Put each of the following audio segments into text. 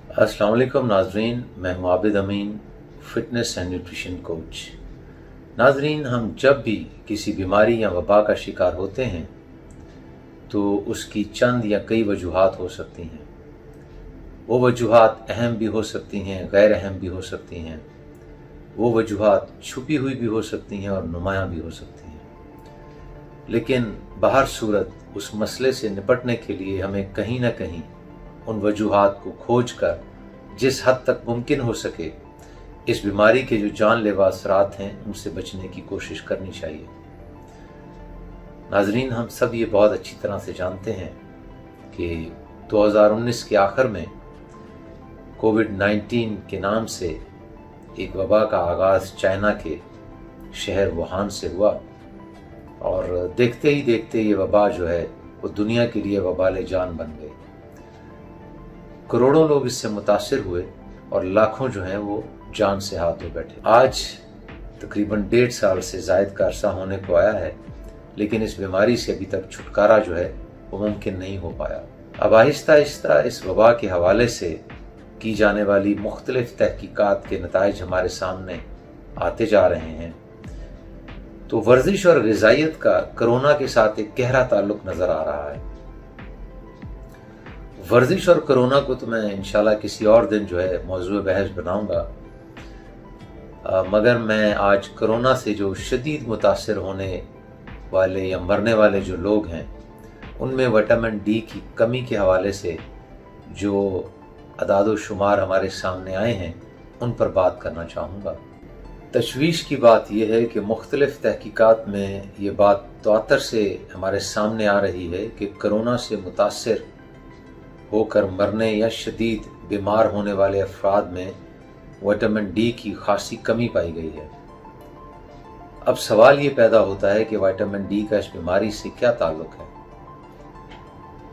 अस्सलाम वालेकुम नाजरीन, मैं हूं आबिद अमीन, फ़िटनेस एंड न्यूट्रिशन कोच। नाजरीन, हम जब भी किसी बीमारी या वबा का शिकार होते हैं तो उसकी चंद या कई वजूहात हो सकती हैं। वो वजूहात अहम भी हो सकती हैं, गैर अहम भी हो सकती हैं। वो वजूहात छुपी हुई भी हो सकती हैं और नुमायाँ भी हो सकती हैं। लेकिन बहर सूरत उस मसले से निपटने के लिए हमें कहीं ना कहीं उन वजूहात को खोज कर जिस हद तक मुमकिन हो सके इस बीमारी के जो जानलेवा असरात हैं उनसे बचने की कोशिश करनी चाहिए। नाजरीन, हम सब ये बहुत अच्छी तरह से जानते हैं कि 2019 के आखिर में कोविड-19 के नाम से एक वबा का आगाज़ चाइना के शहर वुहान से हुआ और देखते ही देखते ये वबा जो है वो दुनिया के लिए वबाल जान बन गई। करोड़ों लोग इससे मुतासिर हुए और लाखों जो हैं वो जान से हाथ धो बैठे। आज तकरीबन 1.5 साल से ज़ायद का अरसा होने को आया है, लेकिन इस बीमारी से अभी तक छुटकारा जो है वो मुमकिन नहीं हो पाया। अब आहिस्ता आहिस्ता इस वबा के हवाले से की जाने वाली मुख्तलिफ तहकीकात के नताइज हमारे सामने आते जा रहे हैं। तो वर्जिश और ग़िज़ाइयत का कोरोना के साथ एक गहरा ताल्लुक नज़र आ रहा है। वर्जिश और कोरोना को तो मैं इंशाल्लाह किसी और दिन जो है मौजूद बहस बनाऊंगा, मगर मैं आज कोरोना से जो शदीद मुतासिर होने वाले या मरने वाले जो लोग हैं उनमें विटामिन डी की कमी के हवाले से जो अदाद व शुमार हमारे सामने आए हैं उन पर बात करना चाहूँगा। तशवीश की बात यह है कि मुख्तलिफ तहकीकात में ये बात तवातर से हमारे सामने आ रही है कि कोरोना से मुतासिर होकर मरने या शदीद बीमार होने वाले अफराद में विटामिन डी की खासी कमी पाई गई है। अब सवाल ये पैदा होता है कि विटामिन डी का इस बीमारी से क्या ताल्लुक है।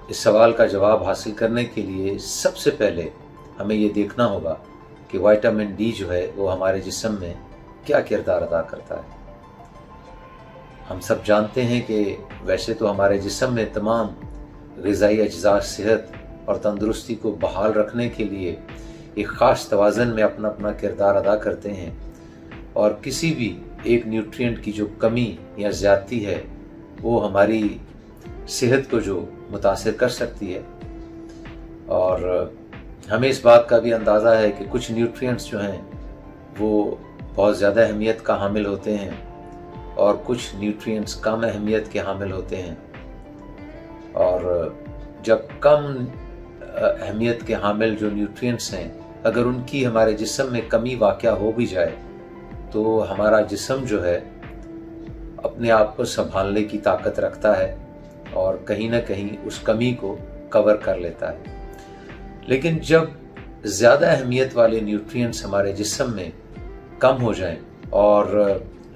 इस सवाल का जवाब हासिल करने के लिए सबसे पहले हमें ये देखना होगा कि विटामिन डी जो है वो हमारे जिस्म में क्या किरदार अदा करता है। हम सब जानते हैं कि वैसे तो हमारे जिस्म में तमाम ग़िज़ाई अज्जा सेहत और तंदुरुस्ती को बहाल रखने के लिए एक ख़ास तवाज़न में अपना अपना किरदार अदा करते हैं और किसी भी एक न्यूट्रिएंट की जो कमी या ज़्यादती है वो हमारी सेहत को जो मुतासिर कर सकती है। और हमें इस बात का भी अंदाज़ा है कि कुछ न्यूट्रिएंट्स जो हैं वो बहुत ज़्यादा अहमियत का हामिल होते हैं और कुछ न्यूट्रिएंट्स कम अहमियत के हामिल होते हैं। और जब कम अहमियत के हामिल जो न्यूट्रिएंट्स हैं अगर उनकी हमारे जिस्म में कमी वाक़या हो भी जाए तो हमारा जिस्म जो है अपने आप को संभालने की ताकत रखता है और कहीं ना कहीं उस कमी को कवर कर लेता है। लेकिन जब ज़्यादा अहमियत वाले न्यूट्रिएंट्स हमारे जिस्म में कम हो जाएं और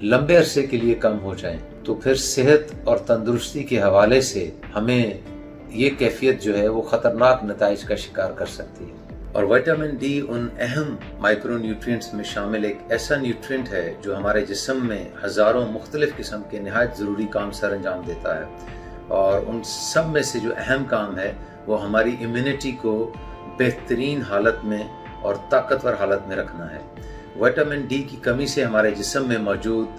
लंबे अरसे के लिए कम हो जाएं तो फिर सेहत और तंदुरुस्ती के हवाले से हमें ये कैफियत जो है वो ख़तरनाक नताइज का शिकार कर सकती है। और विटामिन डी उन अहम माइक्रो न्यूट्रिएंट्स में शामिल एक ऐसा न्यूट्रिएंट है जो हमारे जिस्म में हज़ारों मुख्तलिफ़ किस्म के नहायत ज़रूरी काम सर अंजाम देता है और उन सब में से जो अहम काम है वो हमारी इम्यूनिटी को बेहतरीन हालत में और ताकतवर हालत में रखना है। विटामिन डी की कमी से हमारे जिस्म में मौजूद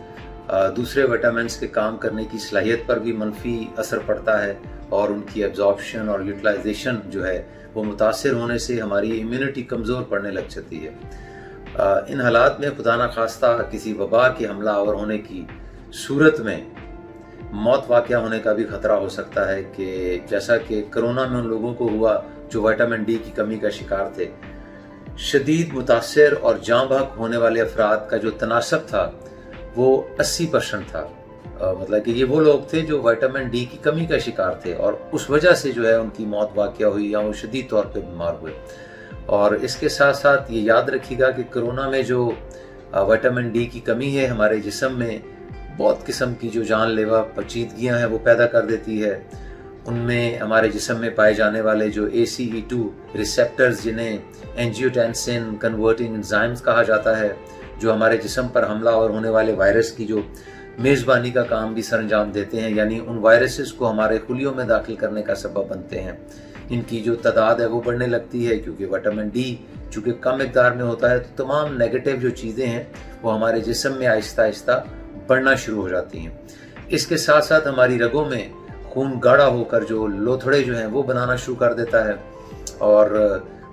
दूसरे विटामिन्स के काम करने की सलाहियत पर भी मनफी असर पड़ता है और उनकी एब्जॉर्प्शन और यूटिलाइजेशन जो है वो मुतासिर होने से हमारी इम्यूनिटी कमज़ोर पड़ने लग जाती है। इन हालात में खुदा न खास्ता किसी वबा के हमला आवर होने की सूरत में मौत वाक़या होने का भी ख़तरा हो सकता है कि जैसा कि कोरोना में उन लोगों को हुआ जो विटामिन डी की कमी का शिकार थे। शदीद मुतासिर और जाँ बहक होने वाले अफराद का जो तनासब था वो 80% था। मतलब कि ये वो लोग थे जो विटामिन डी की कमी का शिकार थे और उस वजह से जो है उनकी मौत वाक़या हुई या वो शदीद तौर पे बीमार हुए। और इसके साथ साथ ये याद रखिएगा कि कोरोना में जो विटामिन डी की कमी है हमारे जिस्म में बहुत किस्म की जो जानलेवा पेचीदगियाँ हैं वो पैदा कर देती है। उनमें हमारे जिस्म में पाए जाने वाले जो ACE2 रिसेप्टर्स जिन्हें एंजियोटेंसिन कन्वर्टिंग एंजाइम्स कहा जाता है, जो हमारे जिस्म पर हमला और होने वाले वायरस की जो मेज़बानी का काम भी सरंजाम देते हैं, यानी उन वायरसेस को हमारे खुलियों में दाखिल करने का सबब बनते हैं। इनकी जो तादाद है वो बढ़ने लगती है क्योंकि विटामिन डी چونکہ کم مقدار میں ہوتا ہے تو تمام نیگیٹو جو چیزیں ہیں وہ ہمارے جسم میں آہستہ آہستہ بڑھنا شروع ہو جاتی ہیں۔ اس کے ساتھ ساتھ ہماری رگوں میں خون گاڑھا ہو کر جو لوتھڑے جو ہیں وہ بنانا شروع کر دیتا ہے، اور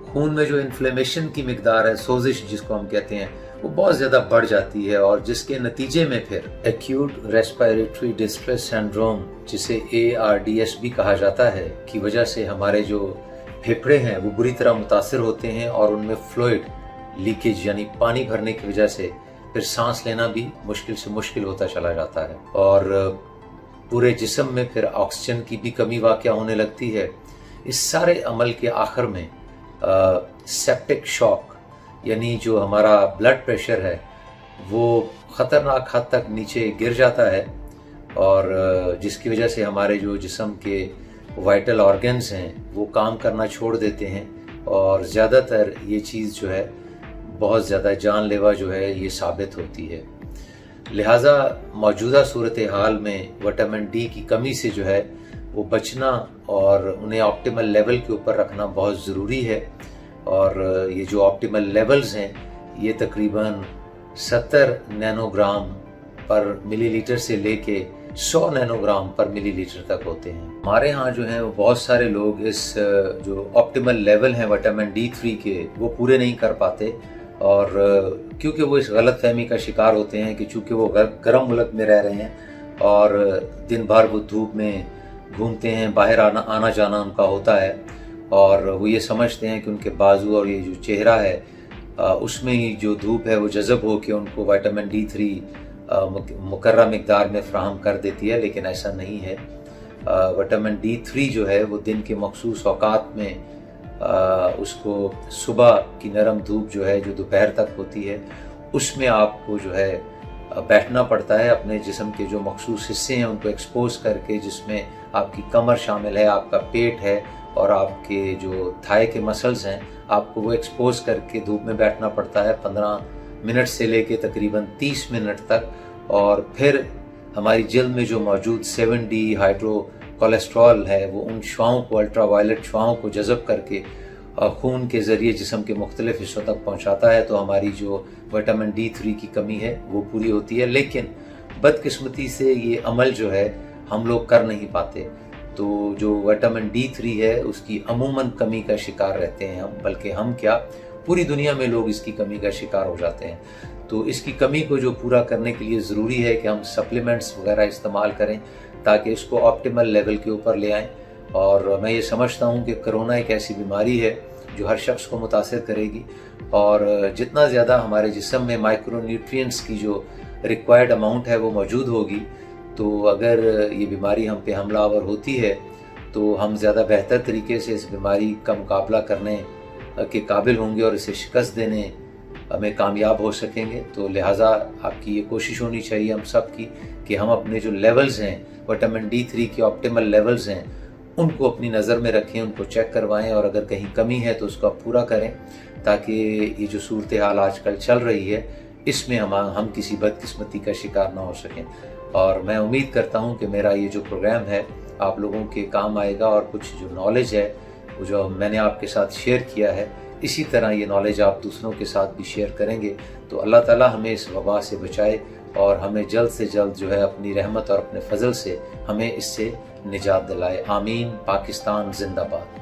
خون میں جو انفلیمیشن کی مقدار ہے، سوزش جس کو ہم کہتے ہیں، وہ بہت زیادہ بڑھ جاتی ہے، اور جس کے نتیجے میں پھر ایکیوٹ ریسپیریٹری ڈسٹریس سنڈروم، جسے ARDS بھی کہا جاتا ہے، کی وجہ سے ہمارے جو پھیپھڑے ہیں وہ بری طرح متاثر ہوتے ہیں، اور ان میں فلوئڈ لیکیج یعنی پانی بھرنے کی وجہ سے پھر سانس لینا بھی مشکل سے مشکل ہوتا چلا جاتا ہے، اور پورے جسم میں پھر آکسیجن کی بھی کمی واقع ہونے لگتی ہے۔ اس سارے عمل کے آخر میں سیپٹک شاک یعنی جو ہمارا بلڈ پریشر ہے وہ خطرناک حد تک نیچے گر جاتا ہے، اور جس کی وجہ سے ہمارے جو جسم کے وائٹل آرگنز ہیں وہ کام کرنا چھوڑ دیتے ہیں، اور زیادہ تر یہ چیز جو ہے بہت زیادہ جان لیوا جو ہے یہ ثابت ہوتی ہے۔ لہٰذا موجودہ صورتحال میں وٹامن ڈی کی کمی سے جو ہے وہ بچنا اور انہیں آپٹیمل لیول کے اوپر رکھنا بہت ضروری ہے، اور یہ جو آپٹیمل لیولز ہیں یہ تقریباً 70 نینو گرام پر ملی لیٹر سے لے کے 100 نینو گرام پر ملی لیٹر تک ہوتے ہیں۔ ہمارے ہاں جو ہیں وہ بہت سارے لوگ اس جو آپٹیمل لیول ہیں وٹامن D3 کے وہ پورے نہیں کر پاتے، اور کیونکہ وہ اس غلط فہمی کا شکار ہوتے ہیں کہ چونکہ وہ گرم ملک میں رہ رہے ہیں اور دن بھر وہ دھوپ میں گھومتے ہیں، باہر آنا جانا ان کا ہوتا ہے، اور وہ یہ سمجھتے ہیں کہ ان کے بازو اور یہ جو چہرہ ہے اس میں ہی جو دھوپ ہے وہ جذب ہو کے ان کو وٹامن D3 مقررہ مقدار میں فراہم کر دیتی ہے، لیکن ایسا نہیں ہے۔ وٹامن D3 جو ہے وہ دن کے مخصوص اوقات میں اس کو صبح کی نرم دھوپ جو ہے جو دوپہر تک ہوتی ہے اس میں آپ کو جو ہے بیٹھنا پڑتا ہے، اپنے جسم کے جو مخصوص حصے ہیں ان کو ایکسپوز کر کے، جس میں آپ کی کمر شامل ہے، آپ کا پیٹ ہے، اور آپ کے جو تھائے کے مسلز ہیں، آپ کو وہ ایکسپوز کر کے دھوپ میں بیٹھنا پڑتا ہے 15 منٹ سے لے کے تقریباً 30 منٹ تک، اور پھر ہماری جلد میں جو موجود 7D ہائیڈرو کولیسٹرول ہے وہ ان شعاؤں کو، الٹرا وائلٹ شعاؤں کو جذب کر کے خون کے ذریعے جسم کے مختلف حصوں تک پہنچاتا ہے، تو ہماری جو وٹامن D3 کی کمی ہے وہ پوری ہوتی ہے۔ لیکن بدقسمتی سے یہ عمل جو ہے ہم لوگ کر نہیں پاتے، تو جو وٹامن D3 ہے اس کی عموماً کمی کا شکار رہتے ہیں ہم، بلکہ ہم کیا پوری دنیا میں لوگ اس کی کمی کا شکار ہو جاتے ہیں۔ تو اس کی کمی کو جو پورا کرنے کے لیے ضروری ہے کہ ہم سپلیمنٹس وغیرہ استعمال کریں تاکہ اس کو آپٹیمل لیول کے اوپر لے آئیں، اور میں یہ سمجھتا ہوں کہ کرونا ایک ایسی بیماری ہے جو ہر شخص کو متاثر کرے گی، اور جتنا زیادہ ہمارے جسم میں مائکرو نیوٹرینٹس کی جو ریکوائرڈ اماؤنٹ ہے وہ موجود ہوگی، تو اگر یہ بیماری ہم پہ حملہ آور ہوتی ہے تو ہم زیادہ بہتر طریقے سے اس بیماری کا مقابلہ کرنے کے قابل ہوں گے اور اسے شکست دینے میں کامیاب ہو سکیں گے۔ تو لہٰذا آپ کی یہ کوشش ہونی چاہیے ہم سب کی کہ ہم اپنے جو لیولز ہیں وٹامن D3 کے آپٹیمل لیولز ہیں ان کو اپنی نظر میں رکھیں، ان کو چیک کروائیں، اور اگر کہیں کمی ہے تو اس کو آپ پورا کریں، تاکہ یہ جو صورتحال آج کل چل رہی ہے اس میں ہم کسی بدقسمتی کا شکار نہ ہو سکیں۔ اور میں امید کرتا ہوں کہ میرا یہ جو پروگرام ہے آپ لوگوں کے کام آئے گا، اور کچھ جو نالج ہے وہ جو میں نے آپ کے ساتھ شیئر کیا ہے اسی طرح یہ نالج آپ دوسروں کے ساتھ بھی شیئر کریں گے، تو اللہ تعالیٰ ہمیں اس وبا سے بچائے اور ہمیں جلد سے جلد جو ہے اپنی رحمت اور اپنے فضل سے ہمیں اس سے نجات دلائے۔ آمین۔ پاکستان زندہ باد۔